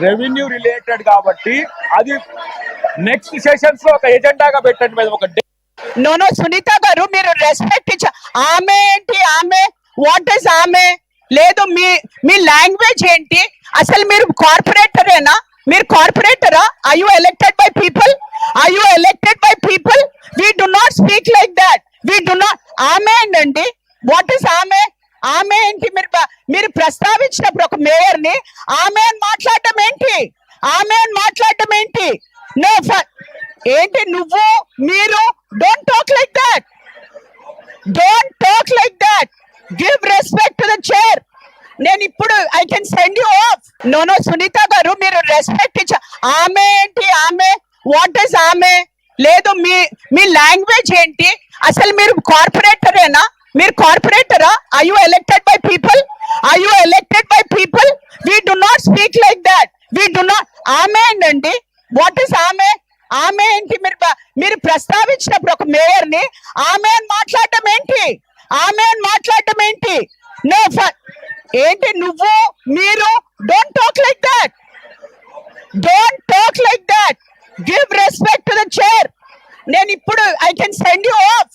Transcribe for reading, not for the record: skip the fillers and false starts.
revenue related కాబట్టి అది next sessions లో ఒక ఎజెండాగా పెట్టండి మీద ఒక నో సునీత గారు మీరు రెస్పెక్ట్ ఆమె ఏంటి ఆమె వాట్ ఇస్ ఆమె లేదు మీ మీ లాంగ్వేజ్ ఏంటి అసలు మీరు కార్పొరేటరేనా మీరు కార్పొరేటరా I you elected by people I you elected by people we do not speak like that we do not ఆమె ఏంటండి వాట్ ఇస్ ఆమె ఆమె ఏంటి మీరు ప్రస్తావించినప్పుడు ఒక మేయర్ ని ఆమె అని మాట్లాడటం ఏంటి ఆమె అని మాట్లాడటం ఏంటి నో ఏంటి నువ్వు మీరు don't talk like that don't talk like that give respect to the chair నేను ఇప్పుడు I can send you off no Sunitha గారు మీరు రెస్పెక్ట్ ఆమె ఏంటి ఆమె వాట్ ఇస్ ఆమె లేదు మీ మీ లాంగ్వేజ్ ఏంటి అసలు మీరు కార్పొరేటరేనా మీరు కార్పొరేటరా I you elected by people I you elected by people we do not speak like that we do not ఆమె ఏంటండి వాట్ ఇస్ ఆమె ఆమె ఏంటి మీరు ప్రస్తావించినప్పుడు ఒక మేయర్ ని ఆమె అని మాట్లాడటం ఏంటి ఆమె అని మాట్లాడటం ఏంటి నో ఏంటి నువ్వు మీరు don't talk like that don't talk like that give respect to the chair నేను ఇప్పుడు I can send you of